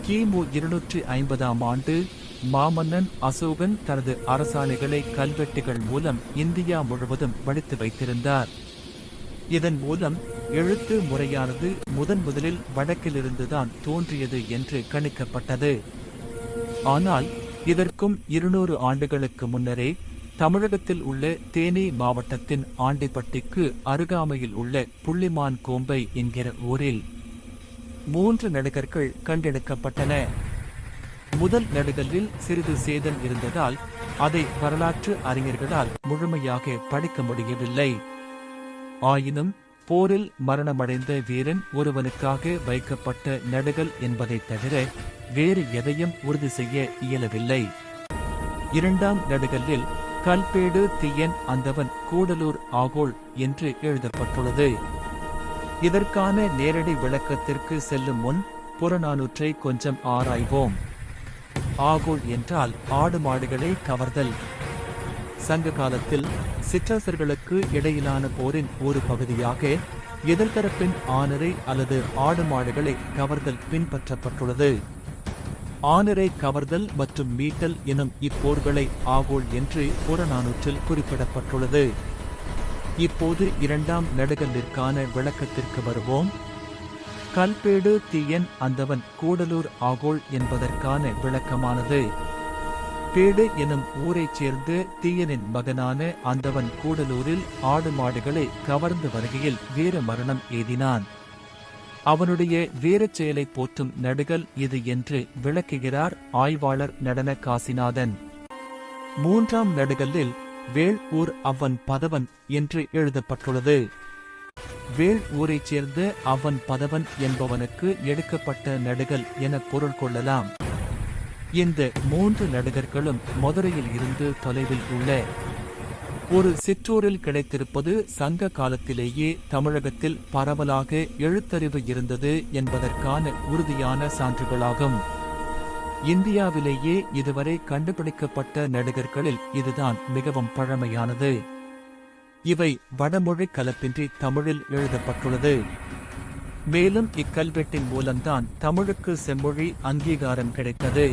கிமு 250ஆம் ஆண்டு மாமன்னன் அசோகன் தனது அரசாணைகளை கல்வெட்டுகள் மூலம் இந்தியா முழுவதும் வடித்து வைத்திருந்தார். இதன் மூலம் எழுத்து முறையானது முதலில் வடக்கிலிருந்துதான் தோன்றியது என்று கணிக்கப்பட்டது. ஆனால் இதற்கும் 200 ஆண்டுகளுக்கு முன்னரே தமிழகத்தில் உள்ள தேனி மாவட்டத்தின் ஆண்டிப்பட்டிக்கு அருகாமையில் உள்ள புள்ளிமான் கோம்பை என்கிற ஊரில் 3 நடுகர்கள் கண்டெடுக்கப்பட்டன. முதல் நடுகல்லில் சிறிது சேதம் இருந்ததால் அதை வரலாற்று அறிஞர்களால் முழுமையாக படிக்க முடியவில்லை. ஆயினும் போரில் மரணமடைந்த வீரன் ஒருவனுக்காக வைக்கப்பட்ட நடுகல் என்பதைத் தவிர வேறு எதையும் உறுதி செய்ய இயலவில்லை. 2ஆம் நடுகல்லில் கல்பேடு தீயன் அந்தவன் கூடலூர் ஆகோள் என்று எழுதப்பட்டுள்ளது. இதற்கான நேரடி விளக்கத்திற்கு செல்லும் முன் புறநானூற்றை கொஞ்சம் ஆராய்வோம். ஆகோள் என்றால் ஆடு மாடுகளை கவர்தல். சங்க காலத்தில் சிற்றரசர்களுக்கு இடையிலான போரின் ஒரு பகுதியாக எதிர்த்தரப்பின் ஆணரை அல்லது ஆடு மாடுகளை கவர்தல் பின்பற்றப்பட்டுள்ளது. ஆணரை கவர்தல் மற்றும் மீட்டல் எனும் இப்போர்களை ஆகோள் என்று புறநானூற்றில் குறிப்பிடப்பட்டுள்ளது. இப்போது 2ஆம் நடுகல்லிற்கான விளக்கத்திற்கு வருவோம். கல்பேடு தீயன் அந்தவன் கூடலூர் ஆகோள் என்பதற்கான விளக்கமானது, பேடு எனும் ஊரைச் சேர்ந்த தீயனின் மகனான அந்தவன் கூடலூரில் ஆடு மாடுகளை கவர்ந்து வருகையில் வீர மரணம் எய்தினான். அவனுடைய வீரச் செயலை போற்றும் நடுகல் இது என்று விளக்குகிறார் ஆய்வாளர் நடன காசிநாதன். 3ஆம் நடுகல்லில் வேள் ஊர் அவ்வன் பதவன் என்று எழுதப்பட்டுள்ளது. வேள் ஊரைச் சேர்ந்த அவ்வன் பதவன் என்பவனுக்கு எடுக்கப்பட்ட நடுகல் என பொருள் கொள்ளலாம். இந்த 3 நடுகர்களும் மதுரையில் இருந்து தொலைவில் உள்ள ஒரு சிற்றூரில் கிடைத்திருப்பது சங்க காலத்திலேயே தமிழகத்தில் பரவலாக எழுத்தறிவு இருந்தது என்பதற்கான உறுதியான சான்றுகளாகும். இந்தியாவிலேயே இதுவரை கண்டுபிடிக்கப்பட்ட நடுகர்களில் இதுதான் மிகவும் பழமையானது. இவை வடமொழி கலப்பின்றி தமிழில் எழுதப்பட்டுள்ளது. மேலும் இக்கல்வெட்டின் மூலம்தான் தமிழுக்கு செம்மொழி அங்கீகாரம் கிடைத்தது.